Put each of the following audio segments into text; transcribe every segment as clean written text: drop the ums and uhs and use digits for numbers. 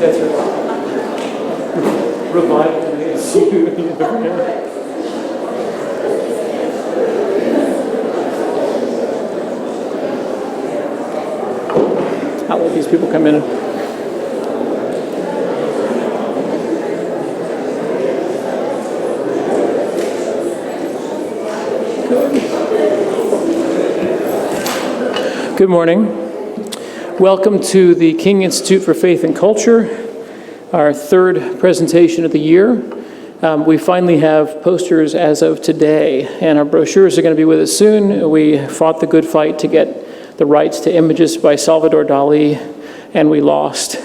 That's right. Revival is you. How will these people come in? Good morning. Welcome to the King Institute for Faith and Culture, our third presentation of the year. We finally have posters as of today, and our brochures are going to be with us soon. We fought the good fight to get the rights to images by Salvador Dali, and we lost.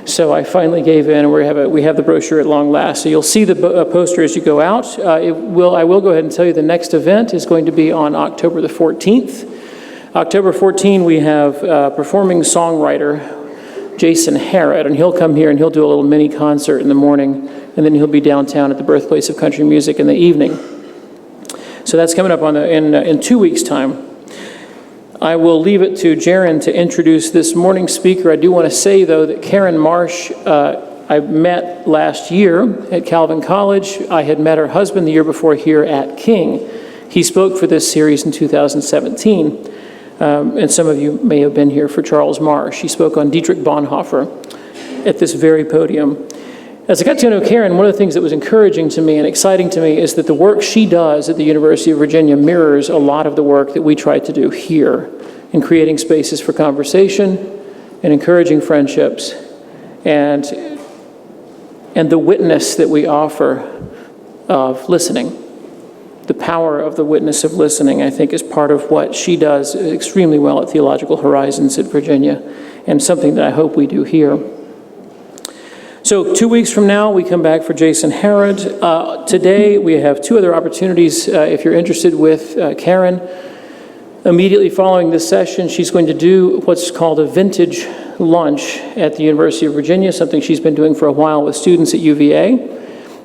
So I finally gave in, and we have the brochure at long last. So you'll see the poster as you go out. I will go ahead and tell you the next event is going to be on October the 14th. October 14, we have performing songwriter Jason Harrod, and he'll come here and he'll do a little mini concert in the morning, and then he'll be downtown at the birthplace of country music in the evening. So that's coming up in 2 weeks' time. I will leave it to Jaron to introduce this morning's speaker. I do want to say, though, that Karen Marsh, I met last year at Calvin College. I had met her husband the year before here at King. He spoke for this series in 2017. And some of you may have been here for Charles Marsh. He spoke on Dietrich Bonhoeffer at this very podium. As I got to know Karen, one of the things that was encouraging to me and exciting to me is that the work she does at the University of Virginia mirrors a lot of the work that we try to do here in creating spaces for conversation and encouraging friendships and the witness that we offer of listening. The power of the witness of listening, I think, is part of what she does extremely well at Theological Horizons at Virginia, and something that I hope we do here. So 2 weeks from now, we come back for Jason Harrod. Today, we have two other opportunities, if you're interested, with Karen. Immediately following this session, she's going to do what's called a vintage lunch at the University of Virginia, something she's been doing for a while with students at UVA.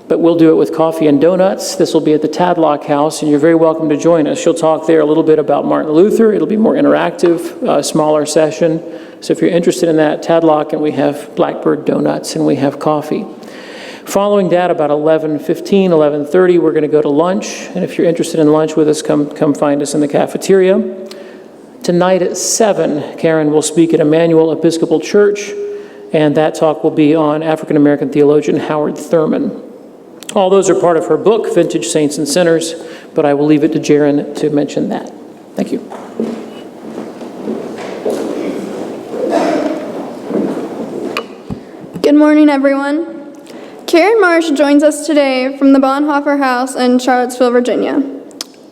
But we'll do it with coffee and donuts. This will be at the Tadlock House, and you're very welcome to join us. She'll talk there a little bit about Martin Luther. It'll be more interactive, smaller session. So if you're interested in that, Tadlock, and we have Blackbird donuts, and we have coffee. Following that, about 11:15, 11:30, we're going to go to lunch. And if you're interested in lunch with us, come find us in the cafeteria. Tonight at 7, Karen will speak at Emmanuel Episcopal Church, and that talk will be on African-American theologian Howard Thurman. All those are part of her book, Vintage Saints and Sinners, but I will leave it to Jaron to mention that. Thank you. Good morning, everyone. Karen Marsh joins us today from the Bonhoeffer House in Charlottesville, Virginia.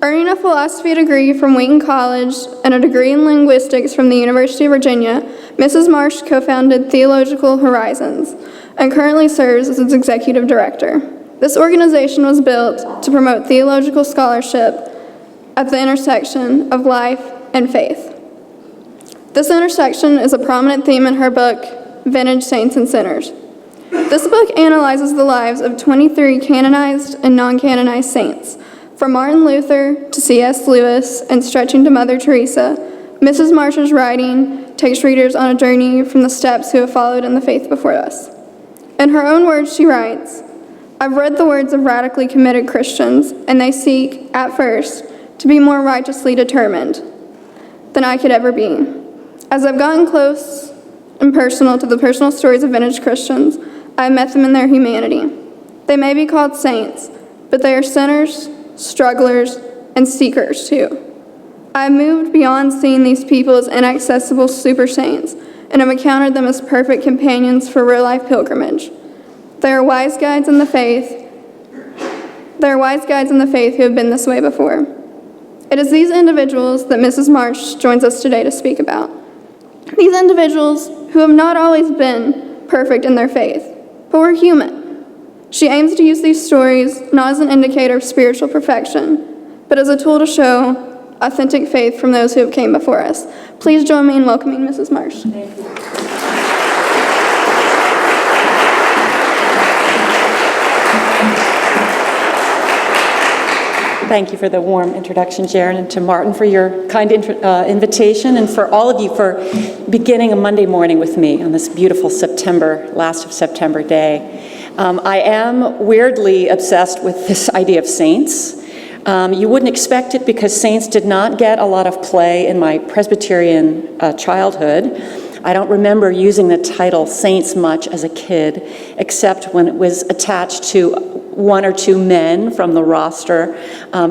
Earning a philosophy degree from Wheaton College and a degree in linguistics from the University of Virginia, Mrs. Marsh co-founded Theological Horizons and currently serves as its executive director. This organization was built to promote theological scholarship at the intersection of life and faith. This intersection is a prominent theme in her book, Vintage Saints and Sinners. This book analyzes the lives of 23 canonized and non-canonized saints. From Martin Luther to C.S. Lewis and stretching to Mother Teresa, Mrs. Marsh's writing takes readers on a journey from the steps who have followed in the faith before us. In her own words, she writes, "I've read the words of radically committed Christians, and they seek, at first, to be more righteously determined than I could ever be. As I've gotten close and personal to the personal stories of vintage Christians, I've met them in their humanity. They may be called saints, but they are sinners, strugglers, and seekers too. I have moved beyond seeing these people as inaccessible super saints, and have encountered them as perfect companions for real-life pilgrimage. They are wise guides in the faith. There are wise guides in the faith who have been this way before." It is these individuals that Mrs. Marsh joins us today to speak about. These individuals who have not always been perfect in their faith, but were human. She aims to use these stories not as an indicator of spiritual perfection, but as a tool to show authentic faith from those who have came before us. Please join me in welcoming Mrs. Marsh. Thank you. Thank you for the warm introduction, Jaron, and to Martin for your kind invitation, and for all of you for beginning a Monday morning with me on this beautiful last of September day. I am weirdly obsessed with this idea of saints. You wouldn't expect it because saints did not get a lot of play in my Presbyterian childhood. I don't remember using the title saints much as a kid, except when it was attached to one or two men from the roster,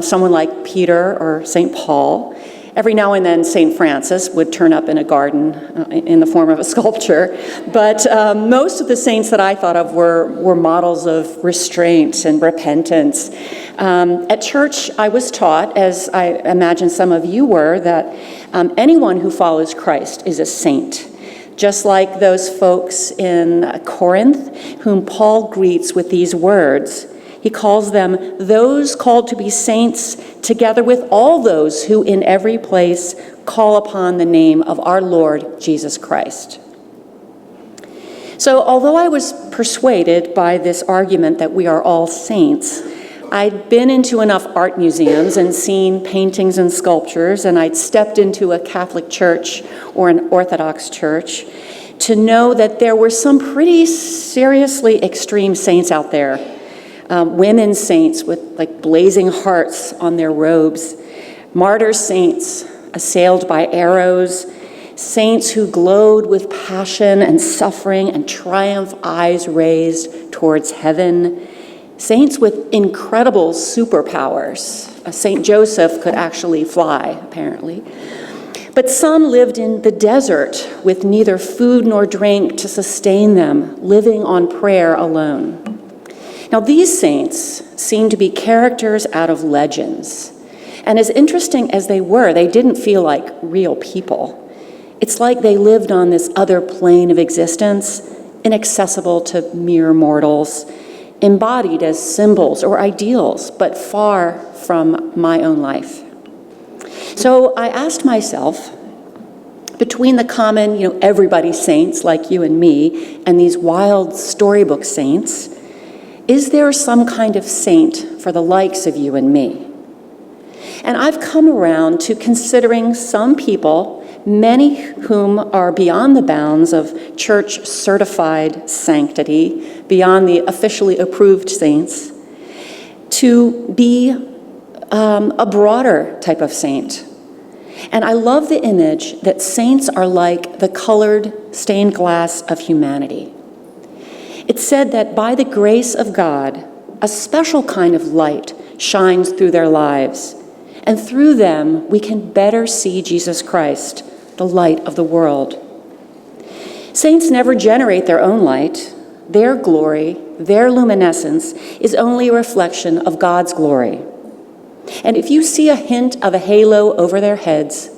someone like Peter or St. Paul. Every now and then, St. Francis would turn up in a garden in the form of a sculpture. But most of the saints that I thought of were models of restraint and repentance. At church, I was taught, as I imagine some of you were, that anyone who follows Christ is a saint. Just like those folks in Corinth, whom Paul greets with these words. He calls them those called to be saints, together with all those who in every place call upon the name of our Lord Jesus Christ. So although I was persuaded by this argument that we are all saints, I'd been into enough art museums and seen paintings and sculptures, and I'd stepped into a Catholic church or an Orthodox church to know that there were some pretty seriously extreme saints out there. Women saints with like blazing hearts on their robes, martyr saints assailed by arrows, saints who glowed with passion and suffering and triumph, eyes raised towards heaven, saints with incredible superpowers. Saint Joseph could actually fly, apparently. But some lived in the desert with neither food nor drink to sustain them, living on prayer alone. Now, these saints seem to be characters out of legends. And as interesting as they were, they didn't feel like real people. It's like they lived on this other plane of existence, inaccessible to mere mortals, embodied as symbols or ideals, but far from my own life. So I asked myself, between the common, everybody saints like you and me, and these wild storybook saints, is there some kind of saint for the likes of you and me? And I've come around to considering some people, many whom are beyond the bounds of church-certified sanctity, beyond the officially approved saints, to be a broader type of saint. And I love the image that saints are like the colored stained glass of humanity. It's said that by the grace of God, a special kind of light shines through their lives, and through them we can better see Jesus Christ, the light of the world. Saints never generate their own light. Their glory, their luminescence, is only a reflection of God's glory. And if you see a hint of a halo over their heads,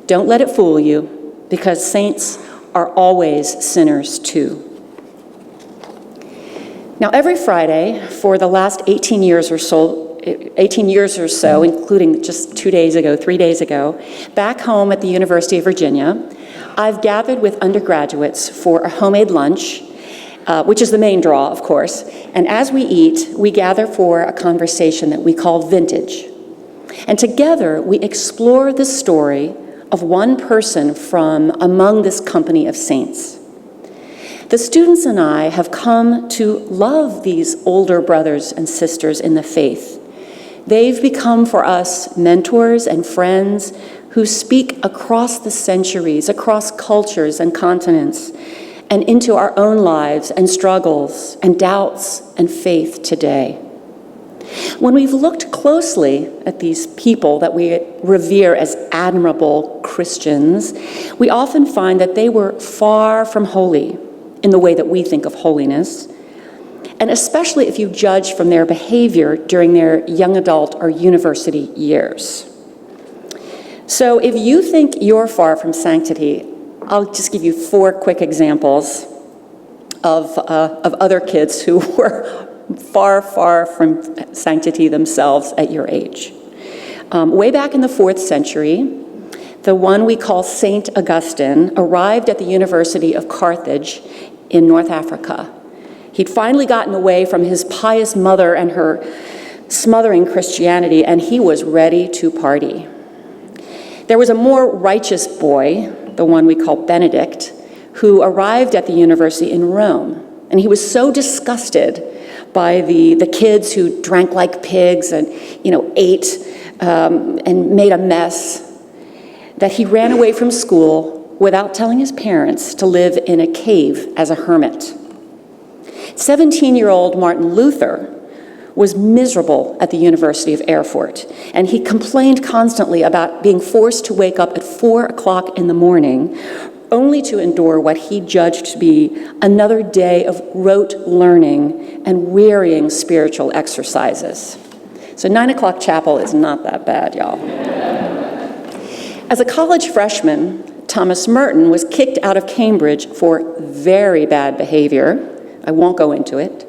don't let it fool you, because saints are always sinners too. Now, every Friday for the last 18 years or so, including just 3 days ago, back home at the University of Virginia, I've gathered with undergraduates for a homemade lunch, which is the main draw, of course. And as we eat, we gather for a conversation that we call Vintage. And together, we explore the story of one person from among this company of saints. The students and I have come to love these older brothers and sisters in the faith. They've become for us mentors and friends who speak across the centuries, across cultures and continents, and into our own lives and struggles and doubts and faith today. When we've looked closely at these people that we revere as admirable Christians, we often find that they were far from holy in the way that we think of holiness, and especially if you judge from their behavior during their young adult or university years. So if you think you're far from sanctity, I'll just give you 4 quick examples of other kids who were far, far from sanctity themselves at your age. Way back in the 4th century, the one we call Saint Augustine arrived at the University of Carthage in North Africa. He'd finally gotten away from his pious mother and her smothering Christianity, and he was ready to party. There was a more righteous boy, the one we call Benedict, who arrived at the university in Rome, and he was so disgusted by the kids who drank like pigs and, ate and made a mess, that he ran away from school without telling his parents to live in a cave as a hermit. 17-year-old Martin Luther was miserable at the University of Erfurt, and he complained constantly about being forced to wake up at 4 o'clock in the morning, only to endure what he judged to be another day of rote learning and wearying spiritual exercises. So 9 o'clock chapel is not that bad, y'all. As a college freshman, Thomas Merton was kicked out of Cambridge for very bad behavior. I won't go into it.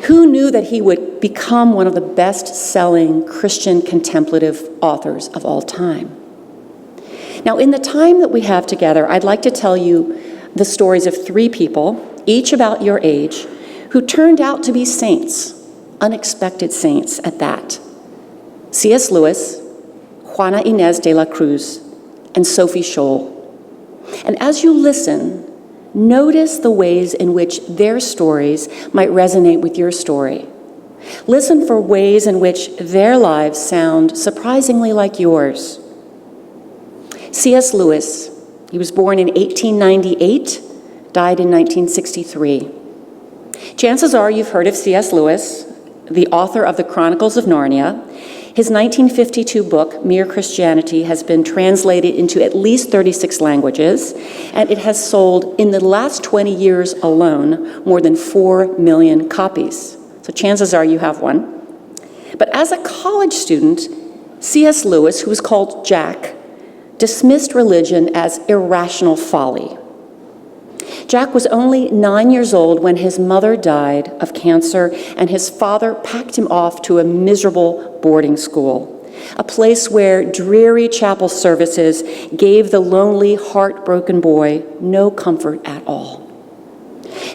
Who knew that he would become one of the best-selling Christian contemplative authors of all time? Now, in the time that we have together, I'd like to tell you the stories of 3 people, each about your age, who turned out to be saints, unexpected saints at that. C.S. Lewis, Juana Inés de la Cruz, and Sophie Scholl. And as you listen, notice the ways in which their stories might resonate with your story. Listen for ways in which their lives sound surprisingly like yours. C.S. Lewis, he was born in 1898, died in 1963. Chances are you've heard of C.S. Lewis, the author of the Chronicles of Narnia. His 1952 book, Mere Christianity, has been translated into at least 36 languages, and it has sold, in the last 20 years alone, more than 4 million copies. So chances are you have one. But as a college student, C.S. Lewis, who was called Jack, dismissed religion as irrational folly. Jack was only 9 years old when his mother died of cancer, and his father packed him off to a miserable boarding school, a place where dreary chapel services gave the lonely, heartbroken boy no comfort at all.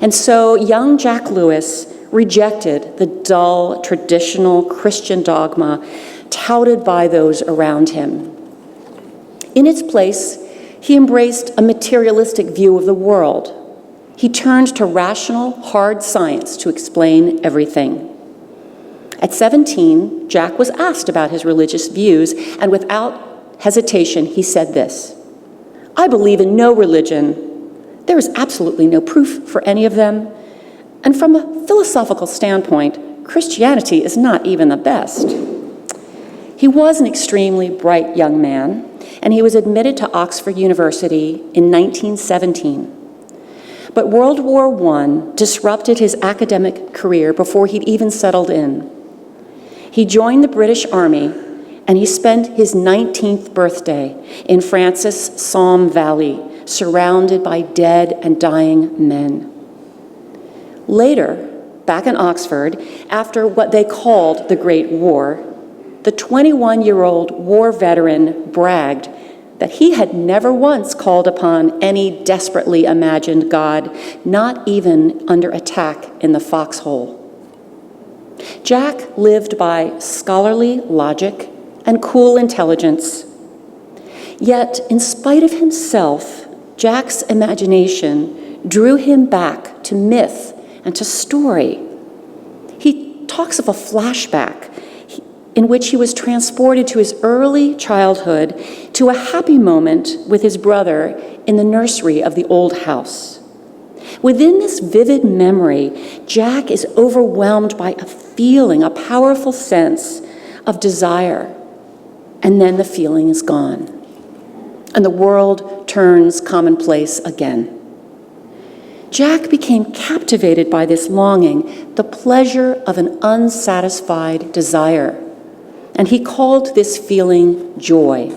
And so young Jack Lewis rejected the dull, traditional Christian dogma touted by those around him. In its place, he embraced a materialistic view of the world. He turned to rational, hard science to explain everything. At 17, Jack was asked about his religious views, and without hesitation, he said this: "I believe in no religion. There is absolutely no proof for any of them. And from a philosophical standpoint, Christianity is not even the best." He was an extremely bright young man, and he was admitted to Oxford University in 1917. But World War I disrupted his academic career before he'd even settled in. He joined the British Army, and he spent his 19th birthday in France's Somme Valley, surrounded by dead and dying men. Later, back in Oxford, after what they called the Great War, the 21-year-old war veteran bragged that he had never once called upon any desperately imagined God, not even under attack in the foxhole. Jack lived by scholarly logic and cool intelligence. Yet, in spite of himself, Jack's imagination drew him back to myth and to story. He talks of a flashback in which he was transported to his early childhood to a happy moment with his brother in the nursery of the old house. Within this vivid memory, Jack is overwhelmed by a feeling, a powerful sense of desire, and then the feeling is gone, and the world turns commonplace again. Jack became captivated by this longing, the pleasure of an unsatisfied desire, and he called this feeling joy.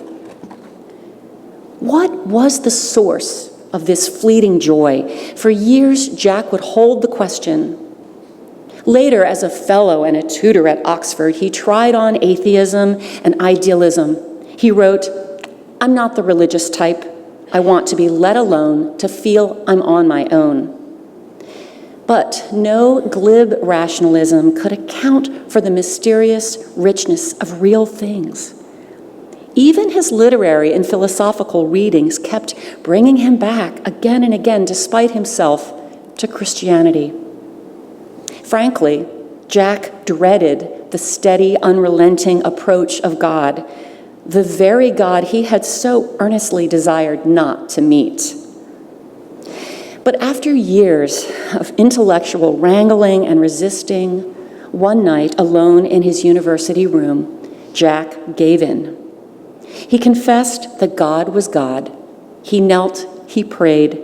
What was the source of this fleeting joy? For years, Jack would hold the question. Later, as a fellow and a tutor at Oxford, he tried on atheism and idealism. He wrote, "I'm not the religious type. I want to be let alone, to feel I'm on my own." But no glib rationalism could account for the mysterious richness of real things. Even his literary and philosophical readings kept bringing him back again and again, despite himself, to Christianity. Frankly, Jack dreaded the steady, unrelenting approach of God, the very God he had so earnestly desired not to meet. But after years of intellectual wrangling and resisting, one night, alone in his university room, Jack gave in. He confessed that God was God. He knelt, he prayed,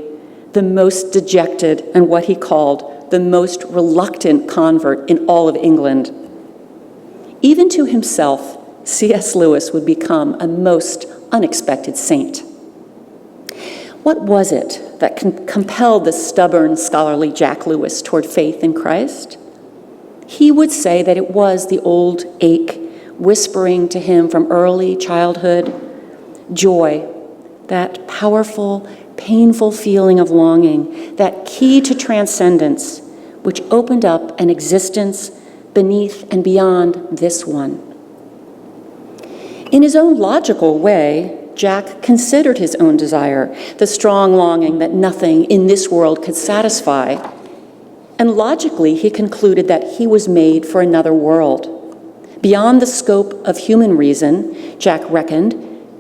the most dejected and what he called the most reluctant convert in all of England. Even to himself, C.S. Lewis would become a most unexpected saint. What was it that compelled the stubborn, scholarly Jack Lewis toward faith in Christ? He would say that it was the old ache whispering to him from early childhood, joy, that powerful, painful feeling of longing, that key to transcendence, which opened up an existence beneath and beyond this one. In his own logical way, Jack considered his own desire, the strong longing that nothing in this world could satisfy. And logically, he concluded that he was made for another world. Beyond the scope of human reason, Jack reckoned,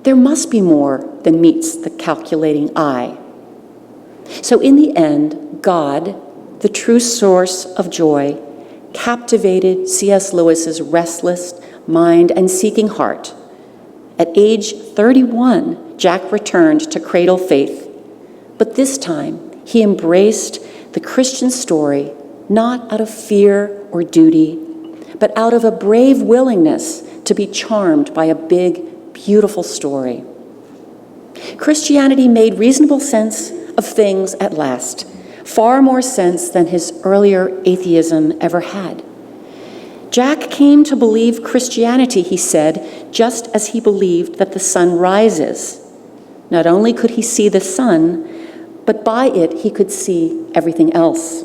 there must be more than meets the calculating eye. So in the end, God, the true source of joy, captivated C.S. Lewis's restless mind and seeking heart. At age 31, Jack returned to cradle faith, but this time he embraced the Christian story not out of fear or duty, but out of a brave willingness to be charmed by a big, beautiful story. Christianity made reasonable sense of things at last, far more sense than his earlier atheism ever had. Jack came to believe Christianity, he said, just as he believed that the sun rises. Not only could he see the sun, but by it he could see everything else.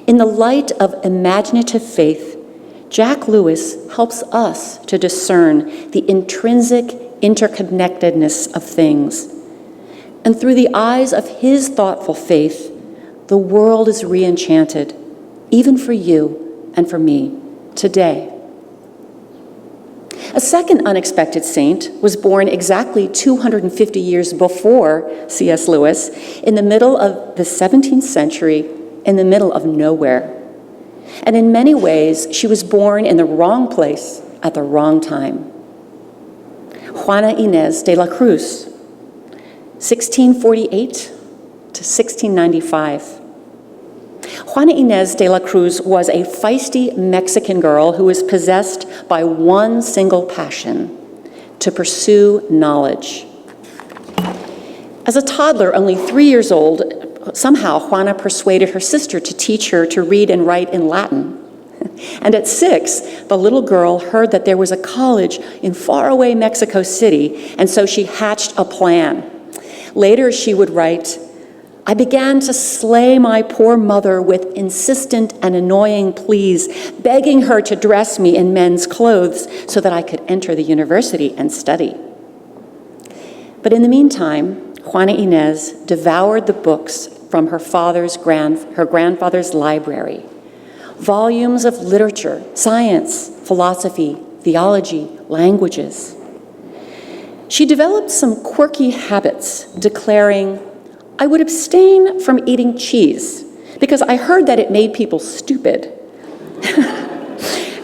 In the light of imaginative faith, Jack Lewis helps us to discern the intrinsic interconnectedness of things. And through the eyes of his thoughtful faith, the world is re-enchanted, even for you and for me today. A second unexpected saint was born exactly 250 years before C.S. Lewis, in the middle of the 17th century, in the middle of nowhere. And in many ways, she was born in the wrong place at the wrong time. Juana Inés de la Cruz, 1648 to 1695. Juana Inés de la Cruz was a feisty Mexican girl who was possessed by one single passion: to pursue knowledge. As a toddler, only 3 years old, somehow Juana persuaded her sister to teach her to read and write in Latin. And at 6, the little girl heard that there was a college in faraway Mexico City, and so she hatched a plan. Later, she would write, "I began to slay my poor mother with insistent and annoying pleas, begging her to dress me in men's clothes so that I could enter the university and study." But in the meantime, Juana Inés devoured the books from her grandfather's library. Volumes of literature, science, philosophy, theology, languages. She developed some quirky habits, declaring, "I would abstain from eating cheese because I heard that it made people stupid."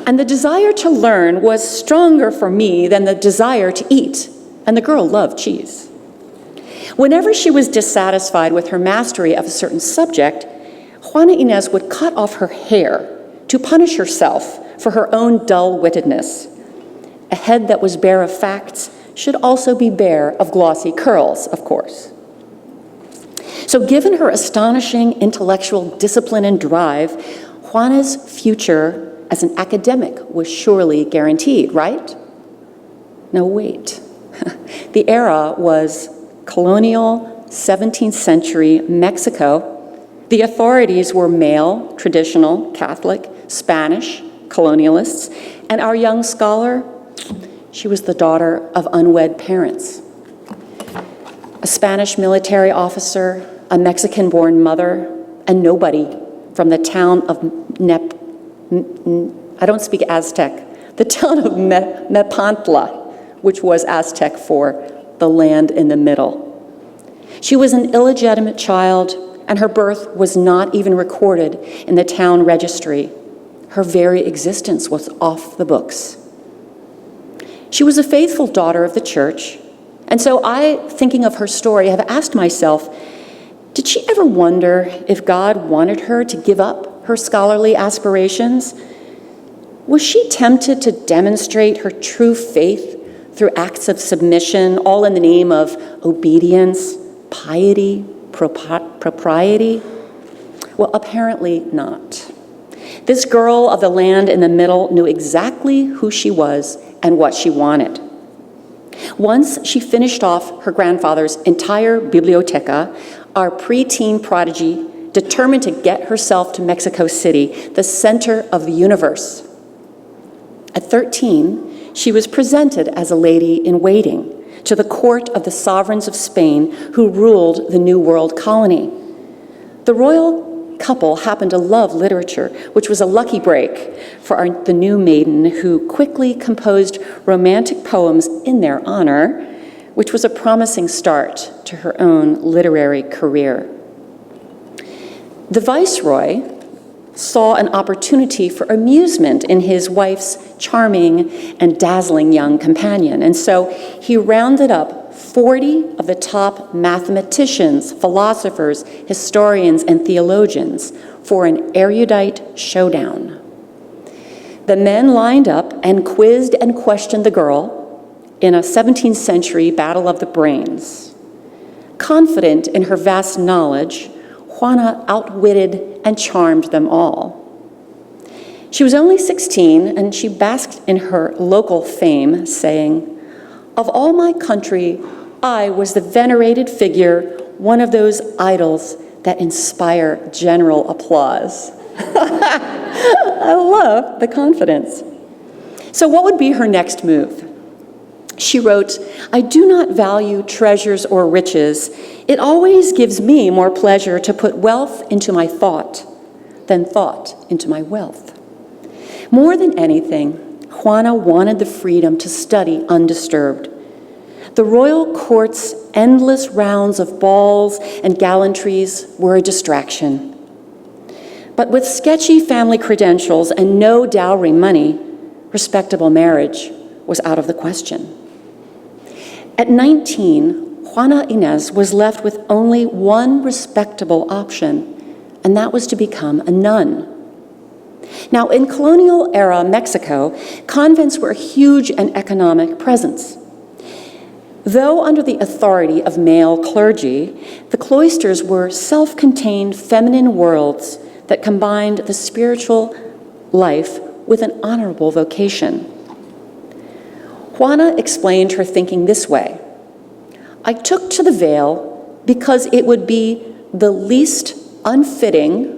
And the desire to learn was stronger for me than the desire to eat, and the girl loved cheese. Whenever she was dissatisfied with her mastery of a certain subject, Juana Inés would cut off her hair to punish herself for her own dull-wittedness. A head that was bare of facts should also be bare of glossy curls, of course. So given her astonishing intellectual discipline and drive, Juana's future as an academic was surely guaranteed, right? No, wait. The era was colonial 17th century Mexico, The authorities were male, traditional, Catholic, Spanish, colonialists, and our young scholar, she was the daughter of unwed parents. A Spanish military officer, a Mexican-born mother, and nobody from the town of I don't speak Aztec, the town of Mepantla, which was Aztec for the land in the middle. She was an illegitimate child, and her birth was not even recorded in the town registry. Her very existence was off the books. She was a faithful daughter of the church, and so I, thinking of her story, have asked myself, did she ever wonder if God wanted her to give up her scholarly aspirations? Was she tempted to demonstrate her true faith through acts of submission, all in the name of obedience, piety, propriety? Well, apparently not. This girl of the land in the middle knew exactly who she was and what she wanted. Once she finished off her grandfather's entire biblioteca, our preteen prodigy determined to get herself to Mexico City, the center of the universe. At 13, she was presented as a lady in waiting to the court of the sovereigns of Spain who ruled the New World colony. The royal couple happened to love literature, which was a lucky break for the new maiden, who quickly composed romantic poems in their honor, which was a promising start to her own literary career. The viceroy saw an opportunity for amusement in his wife's charming and dazzling young companion, and so he rounded up 40 of the top mathematicians, philosophers, historians, and theologians for an erudite showdown. The men lined up and quizzed and questioned the girl in a 17th century battle of the brains. Confident in her vast knowledge, Juana outwitted and charmed them all. She was only 16, and she basked in her local fame, saying, "Of all my country, I was the venerated figure, one of those idols that inspire general applause." I love the confidence. So what would be her next move? She wrote, "I do not value treasures or riches. It always gives me more pleasure to put wealth into my thought than thought into my wealth." More than anything, Juana wanted the freedom to study undisturbed. The royal court's endless rounds of balls and gallantries were a distraction. But with sketchy family credentials and no dowry money, respectable marriage was out of the question. At 19, Juana Inés was left with only one respectable option, and that was to become a nun. Now, in colonial era Mexico, convents were a huge and economic presence. Though under the authority of male clergy, the cloisters were self-contained feminine worlds that combined the spiritual life with an honorable vocation. Juana explained her thinking this way: "I took to the veil because it would be the least unfitting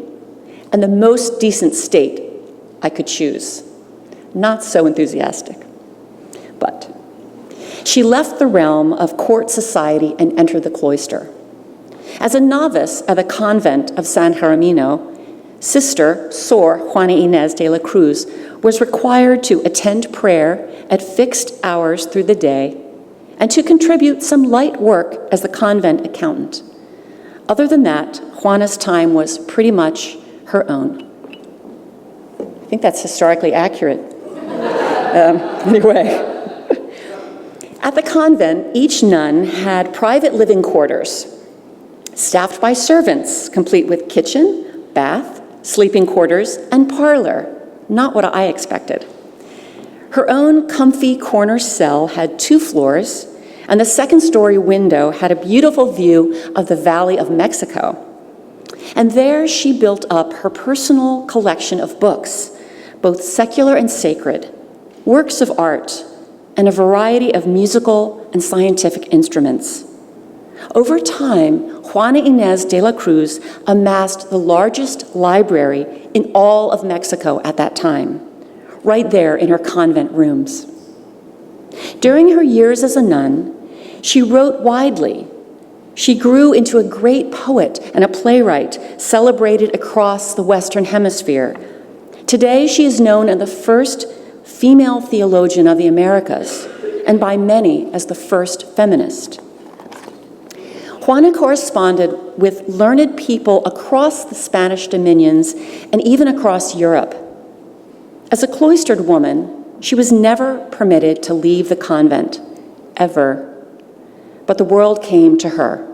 and the most decent state I could choose." Not so enthusiastic. But she left the realm of court society and entered the cloister. As a novice at the convent of San Jaramillo, Sister Sor Juana Inés de la Cruz was required to attend prayer at fixed hours through the day and to contribute some light work as the convent accountant. Other than that, Juana's time was pretty much her own. I think that's historically accurate. Anyway. At the convent, each nun had private living quarters, staffed by servants, complete with kitchen, bath, sleeping quarters, and parlor. Not what I expected. Her own comfy corner cell had 2 floors, and the second-story window had a beautiful view of the Valley of Mexico. And there she built up her personal collection of books, both secular and sacred, works of art, and a variety of musical and scientific instruments. Over time, Juana Inés de la Cruz amassed the largest library in all of Mexico at that time, right there in her convent rooms. During her years as a nun, she wrote widely. She grew into a great poet and a playwright celebrated across the Western Hemisphere. Today, she is known as the first female theologian of the Americas, and by many as the first feminist. Juana corresponded with learned people across the Spanish dominions and even across Europe. As a cloistered woman, she was never permitted to leave the convent, ever. But the world came to her.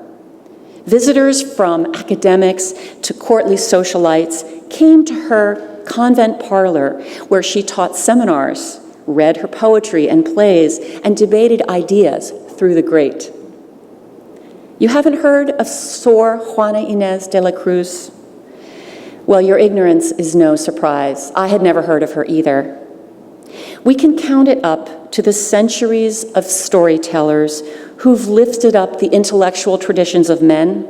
Visitors from academics to courtly socialites came to her convent parlor where she taught seminars, read her poetry and plays, and debated ideas through the grate. You haven't heard of Sor Juana Inés de la Cruz? Well, your ignorance is no surprise. I had never heard of her either. We can count it up to the centuries of storytellers who've lifted up the intellectual traditions of men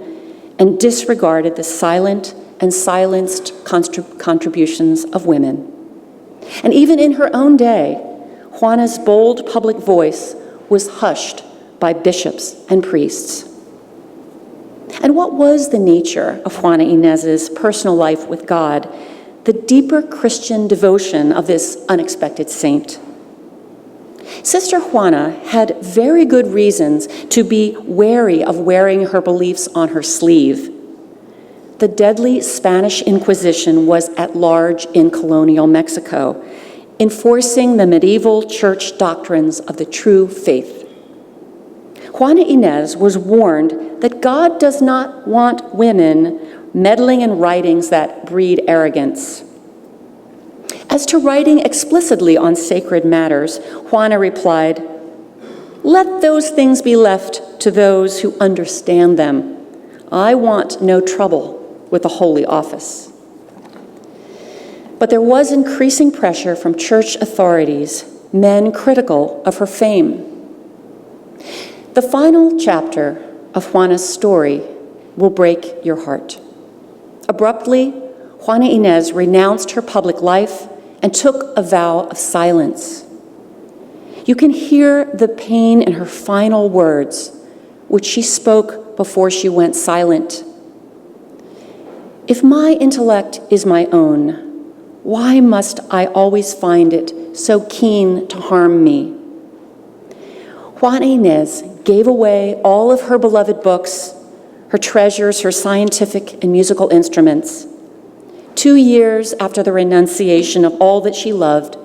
and disregarded the silent and silenced contributions of women. And even in her own day, Juana's bold public voice was hushed by bishops and priests. And what was the nature of Juana Inés's personal life with God, the deeper Christian devotion of this unexpected saint? Sister Juana had very good reasons to be wary of wearing her beliefs on her sleeve. The deadly Spanish Inquisition was at large in colonial Mexico, enforcing the medieval church doctrines of the true faith. Juana Inés was warned that God does not want women meddling in writings that breed arrogance. As to writing explicitly on sacred matters, Juana replied, "Let those things be left to those who understand them. I want no trouble with the holy office." But there was increasing pressure from church authorities, men critical of her fame. The final chapter of Juana's story will break your heart. Abruptly, Juana Inés renounced her public life and took a vow of silence. You can hear the pain in her final words, which she spoke before she went silent. "If my intellect is my own, why must I always find it so keen to harm me?" Juana Inés gave away all of her beloved books, her treasures, her scientific and musical instruments. 2 years after the renunciation of all that she loved,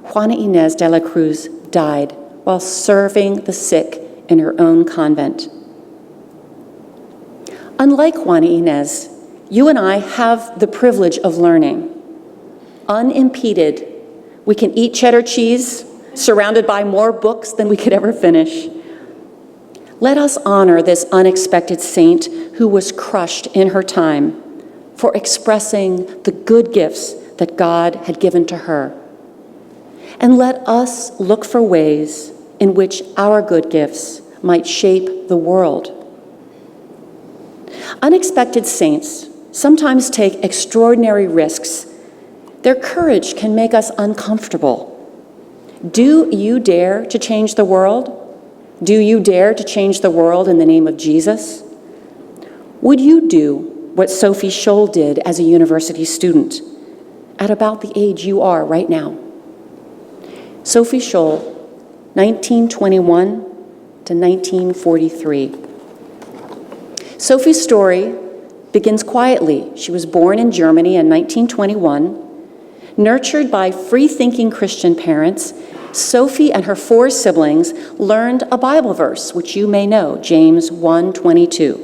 Juana Inés de la Cruz died while serving the sick in her own convent. Unlike Juana Inés, you and I have the privilege of learning. Unimpeded, we can eat cheddar cheese, surrounded by more books than we could ever finish. Let us honor this unexpected saint who was crushed in her time for expressing the good gifts that God had given to her. And let us look for ways in which our good gifts might shape the world. Unexpected saints sometimes take extraordinary risks. Their courage can make us uncomfortable. Do you dare to change the world? Do you dare to change the world in the name of Jesus? Would you do what Sophie Scholl did as a university student at about the age you are right now? Sophie Scholl, 1921 to 1943. Sophie's story begins quietly. She was born in Germany in 1921. Nurtured by free-thinking Christian parents, Sophie and her 4 siblings learned a Bible verse, which you may know, James 1:22.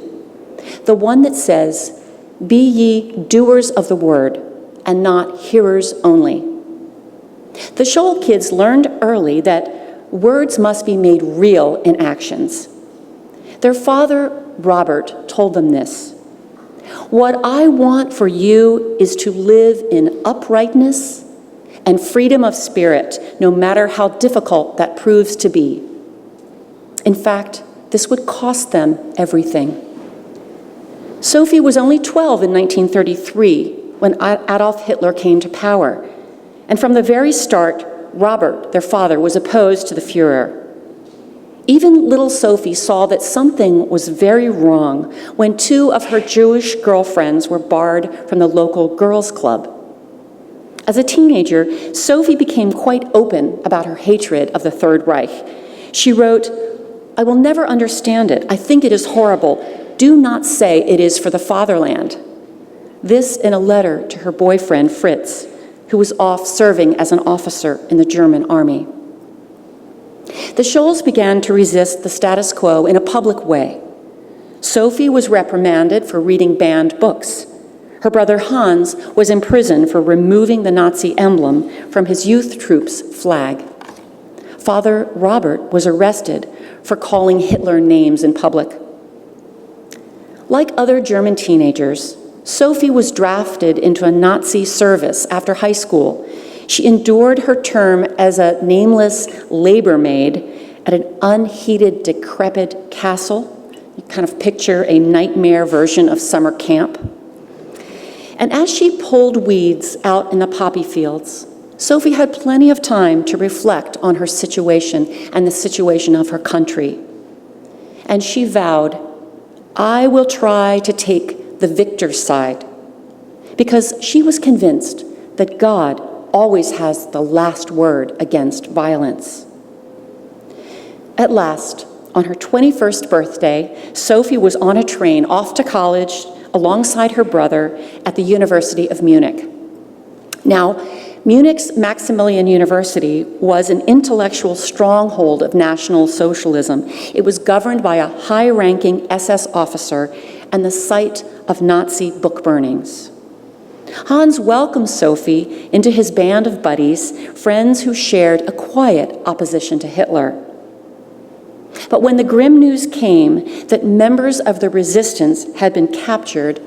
The one that says, "Be ye doers of the word, and not hearers only." The Scholl kids learned early that words must be made real in actions. Their father, Robert, told them this: "What I want for you is to live in uprightness and freedom of spirit, no matter how difficult that proves to be." In fact, This would cost them everything. Sophie was only 12 in 1933 when Adolf Hitler came to power. And from the very start, Robert, their father, was opposed to the Fuhrer. Even little Sophie saw that something was very wrong when 2 of her Jewish girlfriends were barred from the local girls' club. As a teenager, Sophie became quite open about her hatred of the Third Reich. She wrote, "I will never understand it. I think it is horrible. Do not say it is for the fatherland." This in a letter to her boyfriend, Fritz, who was off serving as an officer in the German army. The Scholls began to resist the status quo in a public way. Sophie was reprimanded for reading banned books. Her brother Hans was imprisoned for removing the Nazi emblem from his youth troop's flag. Father Robert was arrested for calling Hitler names in public. Like other German teenagers, Sophie was drafted into a Nazi service after high school. She endured her term as a nameless labor maid at an unheated, decrepit castle. You kind of picture a nightmare version of summer camp. And as she pulled weeds out in the poppy fields, Sophie had plenty of time to reflect on her situation and the situation of her country. And she vowed, "I will try to take the victor's side," because she was convinced that God always has the last word against violence. At last, on her 21st birthday, Sophie was on a train off to college alongside her brother at the University of Munich. Now, Munich's Maximilian University was an intellectual stronghold of National Socialism. It was governed by a high-ranking SS officer and the site of Nazi book burnings. Hans welcomed Sophie into his band of buddies, friends who shared a quiet opposition to Hitler. But when the grim news came that members of the resistance had been captured,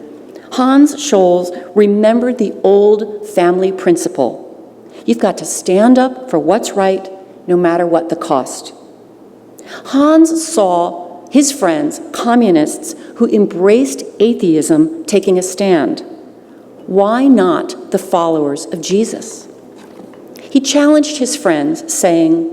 Hans Scholl remembered the old family principle. You've got to stand up for what's right, no matter what the cost. Hans saw his friends, communists, who embraced atheism, taking a stand. Why not the followers of Jesus? He challenged his friends, saying,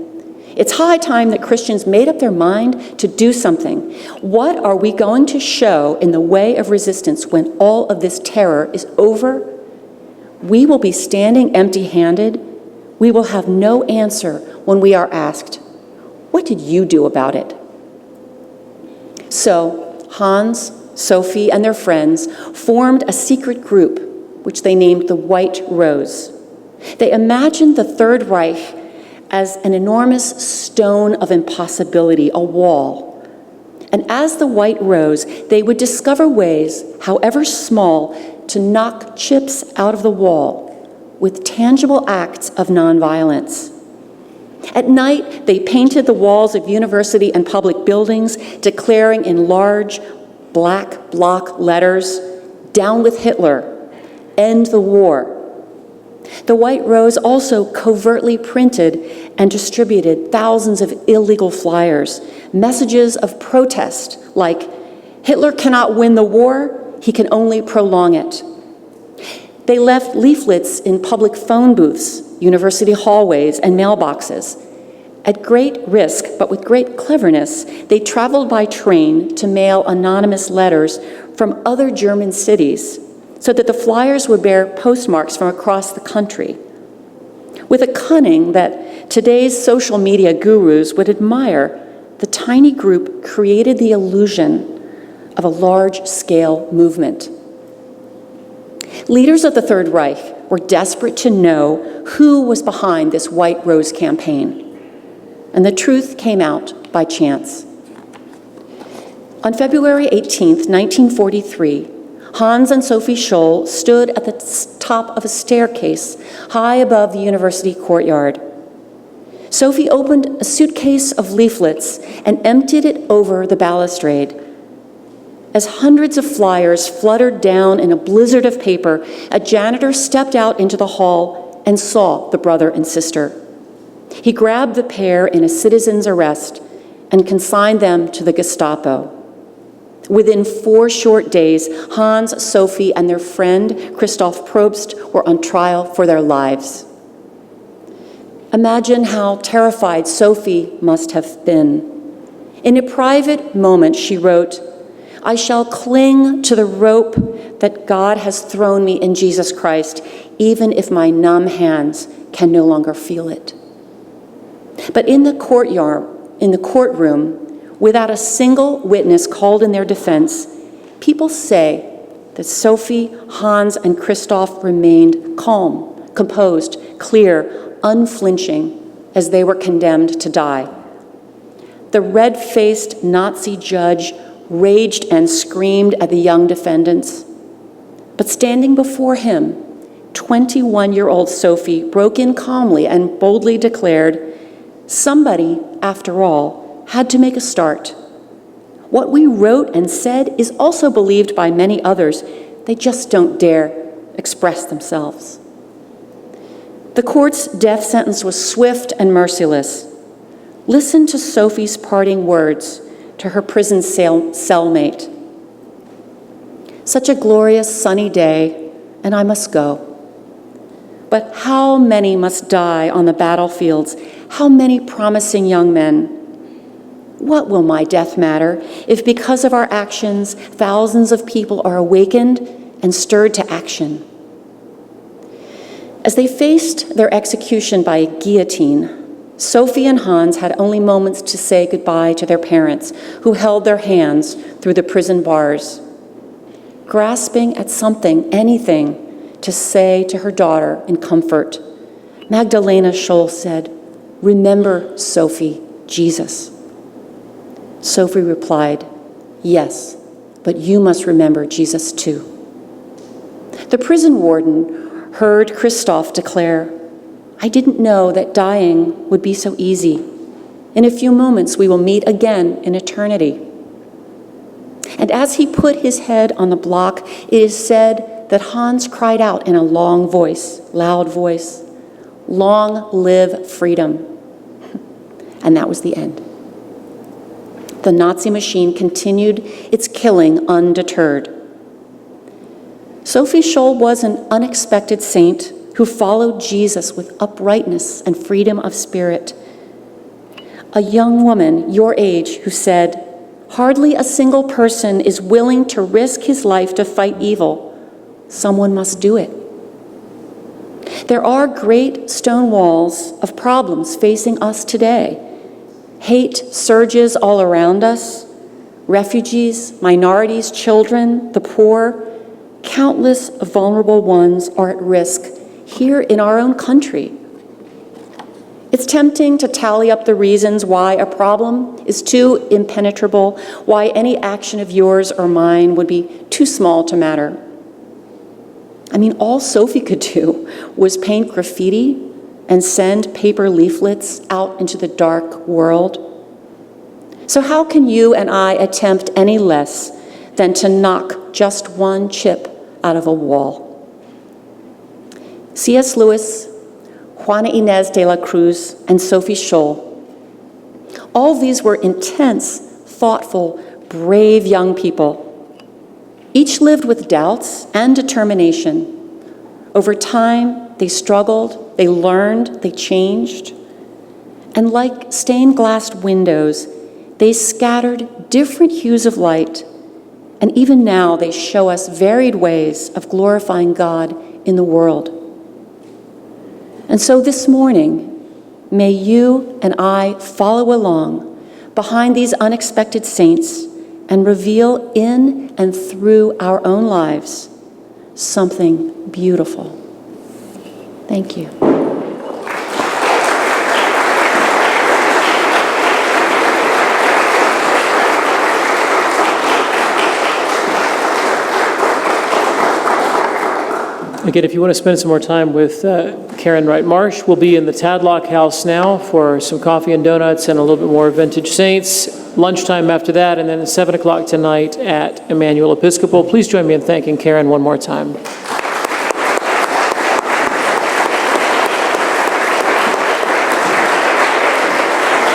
"It's high time that Christians made up their mind to do something. What are we going to show in the way of resistance when all of this terror is over? We will be standing empty-handed. We will have no answer when we are asked, 'What did you do about it?'" So Hans, Sophie, and their friends formed a secret group, which they named the White Rose. They imagined the Third Reich as an enormous stone of impossibility, a wall. And as the White Rose, they would discover ways, however small, to knock chips out of the wall with tangible acts of nonviolence. At night, they painted the walls of university and public buildings, declaring in large black block letters, "Down with Hitler, end the war." The White Rose also covertly printed and distributed thousands of illegal flyers, messages of protest like, "Hitler cannot win the war, he can only prolong it." They left leaflets in public phone booths, university hallways, and mailboxes. At great risk, but with great cleverness, they traveled by train to mail anonymous letters from other German cities so that the flyers would bear postmarks from across the country. With a cunning that today's social media gurus would admire, the tiny group created the illusion of a large-scale movement. Leaders of the Third Reich were desperate to know who was behind this White Rose campaign. And the truth came out by chance. On February 18, 1943, Hans and Sophie Scholl stood at the top of a staircase high above the university courtyard. Sophie opened a suitcase of leaflets and emptied it over the balustrade. As hundreds of flyers fluttered down in a blizzard of paper, a janitor stepped out into the hall and saw the brother and sister. He grabbed the pair in a citizen's arrest and consigned them to the Gestapo. Within 4 short days, Hans, Sophie, and their friend Christoph Probst were on trial for their lives. Imagine how terrified Sophie must have been. In a private moment, she wrote, "I shall cling to the rope that God has thrown me in Jesus Christ, even if my numb hands can no longer feel it." But in the courtroom, without a single witness called in their defense, people say that Sophie, Hans, and Christoph remained calm, composed, clear, unflinching as they were condemned to die. The red-faced Nazi judge raged and screamed at the young defendants. But standing before him, 21-year-old Sophie broke in calmly and boldly declared, "Somebody, after all, had to make a start. What we wrote and said is also believed by many others. They just don't dare express themselves." The court's death sentence was swift and merciless. Listen to Sophie's parting words to her prison cellmate. "Such a glorious sunny day, and I must go. But how many must die on the battlefields? How many promising young men? What will my death matter if because of our actions, thousands of people are awakened and stirred to action?" As they faced their execution by guillotine, Sophie and Hans had only moments to say goodbye to their parents, who held their hands through the prison bars. Grasping at something, anything, to say to her daughter in comfort, Magdalena Scholl said, "Remember, Sophie, Jesus." Sophie replied, "Yes, but you must remember Jesus too." The prison warden heard Christoph declare, "I didn't know that dying would be so easy. In a few moments we will meet again in eternity." And as he put his head on the block, it is said that Hans cried out in a loud voice, "Long live freedom." And that was the end. The Nazi machine continued its killing undeterred. Sophie Scholl was an unexpected saint who followed Jesus with uprightness and freedom of spirit. A young woman your age who said, "Hardly a single person is willing to risk his life to fight evil. Someone must do it." There are great stone walls of problems facing us today. Hate surges all around us. Refugees, minorities, children, the poor, countless vulnerable ones are at risk here in our own country. It's tempting to tally up the reasons why a problem is too impenetrable, why any action of yours or mine would be too small to matter. I mean, all Sophie could do was paint graffiti and send paper leaflets out into the dark world. So how can you and I attempt any less than to knock just one chip out of a wall? C.S. Lewis, Juana Inés de la Cruz, and Sophie Scholl. All these were intense, thoughtful, brave young people. Each lived with doubts and determination. Over time, they struggled, they learned, they changed. And like stained glass windows, they scattered different hues of light. And even now, they show us varied ways of glorifying God in the world. And so this morning, may you and I follow along behind these unexpected saints and reveal in and through our own lives something beautiful. Thank you. Again, if you want to spend some more time with Karen Wright Marsh, we'll be in the Tadlock House now for some coffee and donuts and a little bit more vintage saints. Lunchtime after that, and then at 7 o'clock tonight at Emmanuel Episcopal. Please join me in thanking Karen one more time.